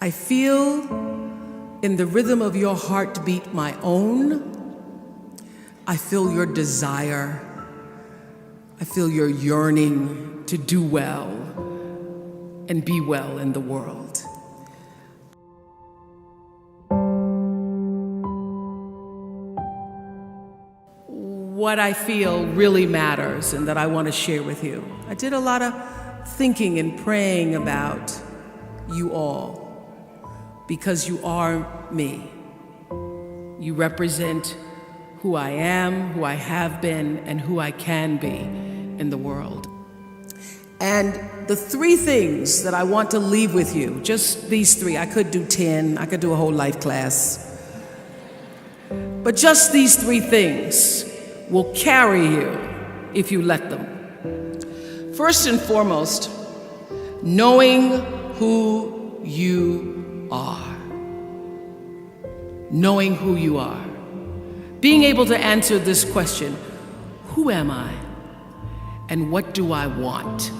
I feel in the rhythm of your heartbeat my own. I feel your desire. I feel your yearning to do well and be well in the world. What I feel really matters and that I want to share with you. I did a lot of thinking and praying about you all because you are me. You represent who I am, who I have been, and who I can be in the world. And the three things that I want to leave with you, just these three, I could do 10, I could do a whole life class, but just these three things will carry you if you let them. First and foremost, knowing who you are. Knowing who you are. Being able to answer this question, who am I and what do I want?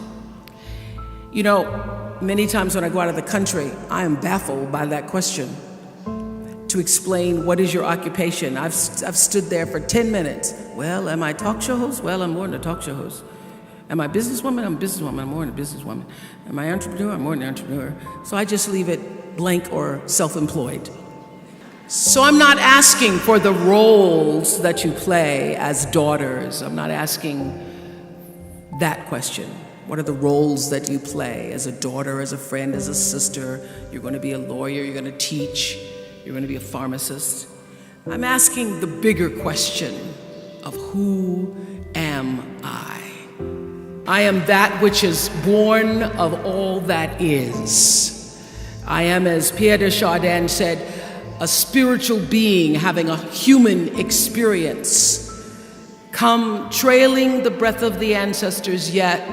You know, many times when I go out of the country, I am baffled by that question. To explain what is your occupation. I've stood there for 10 minutes. Well, am I a talk show host? Well, I'm more than a talk show host. Am I a businesswoman? I'm a businesswoman. I'm more than a businesswoman. Am I an entrepreneur? I'm more than an entrepreneur. So I just leave it blank or self-employed. So I'm not asking for the roles that you play as daughters. I'm not asking that question. What are the roles that you play as a daughter, as a friend, as a sister? You're going to be a lawyer. You're going to teach. You're going to be a pharmacist. I'm asking the bigger question of who am I? I am that which is born of all that is. I am, as Pierre de Chardin said, a spiritual being having a human experience. Come trailing the breath of the ancestors yet,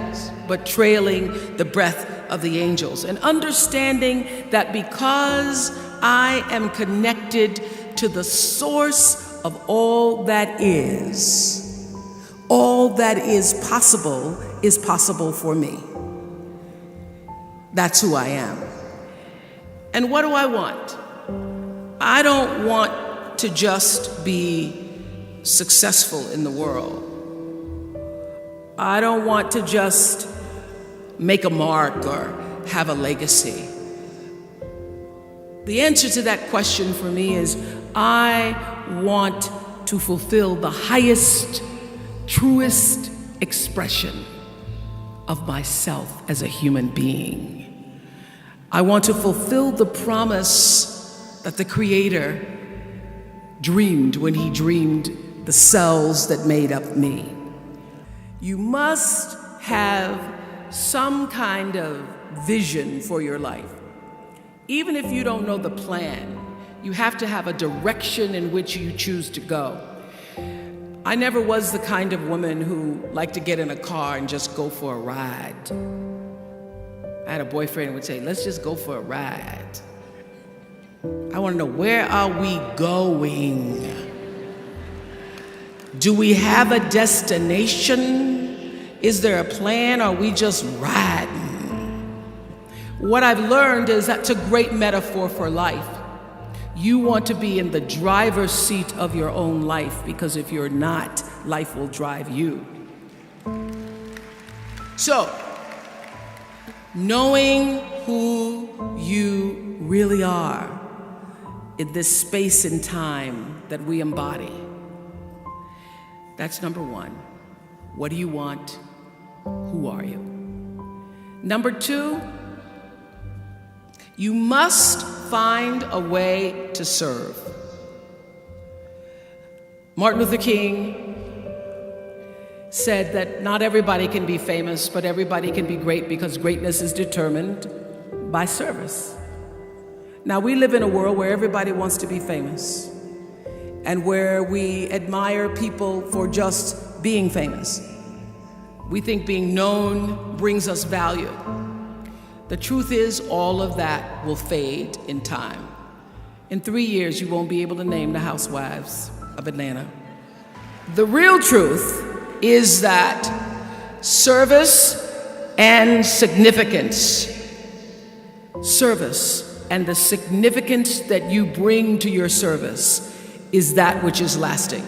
but trailing the breath of the angels. And understanding that because I am connected to the source of all that is possible for me. That's who I am. And what do I want? I don't want to just be successful in the world. I don't want to just make a mark or have a legacy. The answer to that question for me is I want to fulfill the highest, truest expression of myself as a human being. I want to fulfill the promise that the Creator dreamed when He dreamed the cells that made up me. You must have some kind of vision for your life. Even if you don't know the plan, you have to have a direction in which you choose to go. I never was the kind of woman who liked to get in a car and just go for a ride. I had a boyfriend who would say, let's just go for a ride. I want to know, where are we going? Do we have a destination? Is there a plan? Or are we just riding? What I've learned is that's a great metaphor for life. You want to be in the driver's seat of your own life, because if you're not, life will drive you. So, knowing who you really are in this space and time that we embody. That's number one. What do you want? Who are you? Number two, you must find a way to serve. Martin Luther King said that not everybody can be famous, but everybody can be great, because greatness is determined by service. Now, we live in a world where everybody wants to be famous and where we admire people for just being famous. We think being known brings us value. The truth is, all of that will fade in time. In 3 years, you won't be able to name the housewives of Atlanta. The real truth is that service and significance and the significance that you bring to your service is that which is lasting.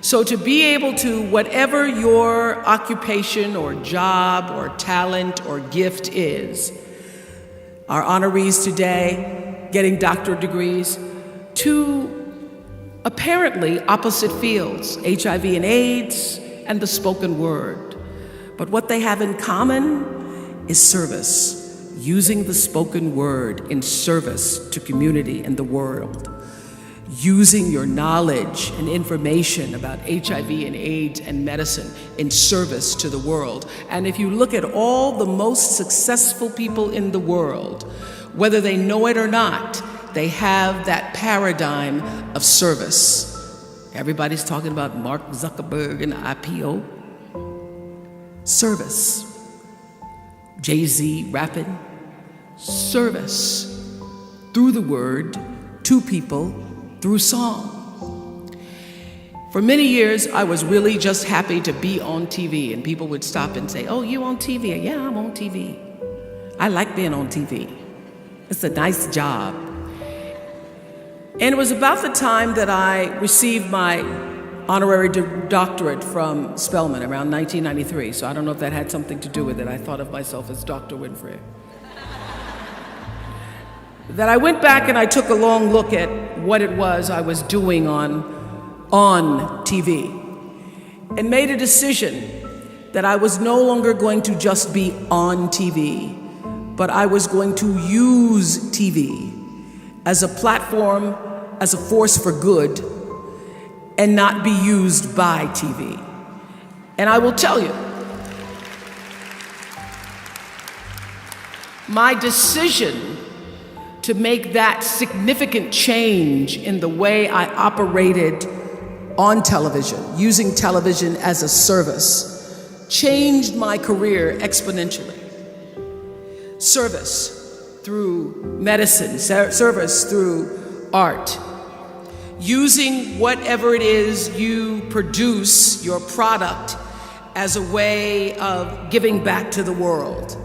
So to be able to, whatever your occupation or job or talent or gift is, our honorees today getting doctorate degrees, to apparently opposite fields, HIV and AIDS and the spoken word. But what they have in common is service, using the spoken word in service to community and the world, using your knowledge and information about HIV and AIDS and medicine in service to the world. And if you look at all the most successful people in the world, whether they know it or not, they have that paradigm of service. Everybody's talking about Mark Zuckerberg and IPO. Service. Jay-Z rapping. Service. Through the word, to people, through song. For many years, I was really just happy to be on TV, and people would stop and say, "Oh, you on TV?" Yeah, I'm on TV. I like being on TV. It's a nice job. And it was about the time that I received my honorary doctorate from Spelman around 1993, so I don't know if that had something to do with it. I thought of myself as Dr. Winfrey. That I went back and I took a long look at what it was I was doing on TV and made a decision that I was no longer going to just be on TV, but I was going to use TV as a platform, as a force for good, and not be used by TV. And I will tell you, my decision to make that significant change in the way I operated on television, using television as a service, changed my career exponentially. Service through medicine, service through art, using whatever it is you produce, your product, as a way of giving back to the world.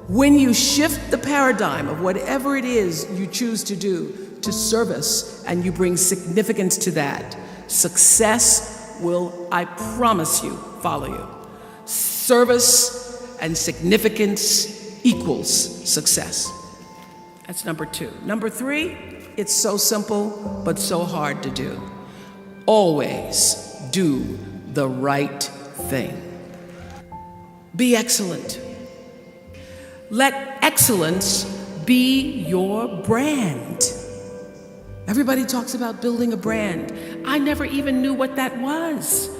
When you shift the paradigm of whatever it is you choose to do to service, and you bring significance to that, success will, I promise you, follow you. Service and significance equals success. That's number 2. Number 3, it's so simple, but so hard to do. Always do the right thing. Be excellent. Let excellence be your brand. Everybody talks about building a brand. I never even knew what that was.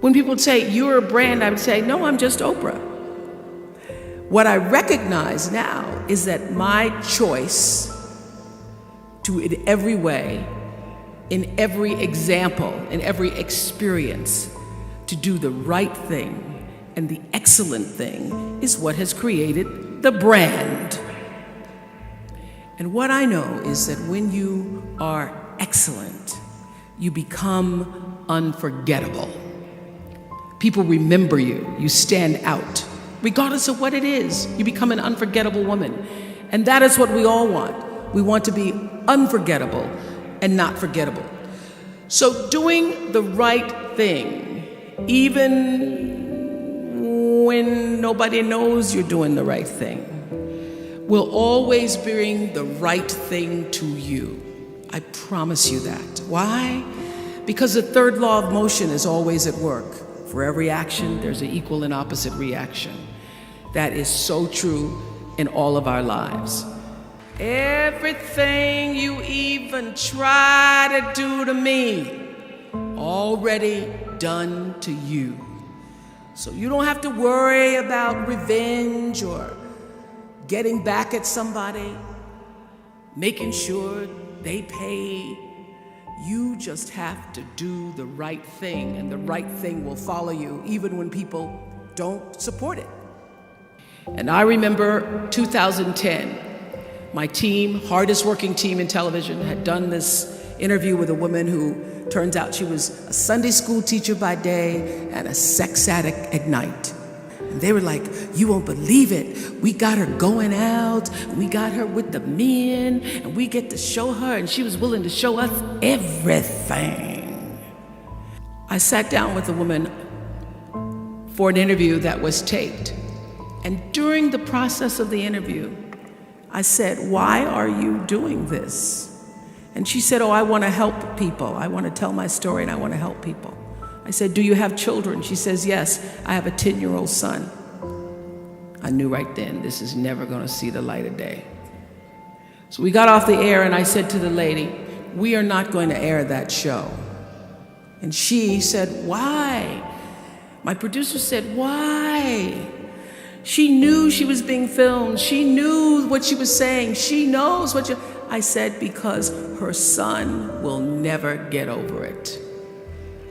When people would say, "You're a brand," I would say, "No, I'm just Oprah." What I recognize now is that my choice to, in every way, in every example, in every experience, to do the right thing and the excellent thing is what has created the brand. And what I know is that when you are excellent, you become unforgettable. People remember you. You stand out. Regardless of what it is, you become an unforgettable woman. And that is what we all want. We want to be unforgettable and not forgettable. So doing the right thing, even when nobody knows you're doing the right thing, will always bring the right thing to you. I promise you that. Why? Because the third law of motion is always at work. For every action, there's an equal and opposite reaction. That is so true in all of our lives. Everything you even try to do to me, already done to you. So you don't have to worry about revenge or getting back at somebody, making sure they pay. You just have to do the right thing, and the right thing will follow you even when people don't support it. And I remember 2010, my team, hardest working team in television, had done this interview with a woman who turns out she was a Sunday school teacher by day and a sex addict at night. And they were like, you won't believe it. We got her going out. We got her with the men. And we get to show her. And she was willing to show us everything. I sat down with a woman for an interview that was taped. And during the process of the interview, I said, why are you doing this? And she said, oh, I want to help people. I want to tell my story and I want to help people. I said, do you have children? She says, yes, I have a 10-year-old son. I knew right then, this is never going to see the light of day. So we got off the air and I said to the lady, we are not going to air that show. And she said, why? My producer said, why? She knew she was being filmed. She knew what she was saying. She knows what you... I said, because her son will never get over it.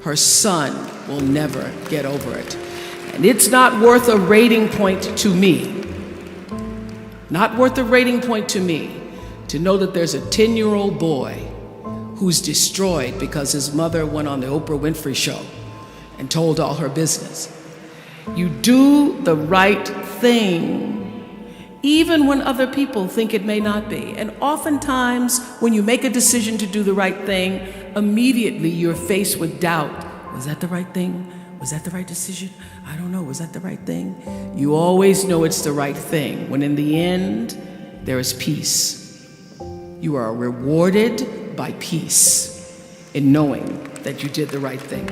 Her son will never get over it. And it's not worth a rating point to me. Not worth a rating point to me to know that there's a 10-year-old boy who's destroyed because his mother went on the Oprah Winfrey show and told all her business. You do the right thing even when other people think it may not be. And oftentimes, when you make a decision to do the right thing, immediately you're faced with doubt. Was that the right thing? Was that the right decision? I don't know, was that the right thing? You always know it's the right thing, when in the end, there is peace. You are rewarded by peace in knowing that you did the right thing.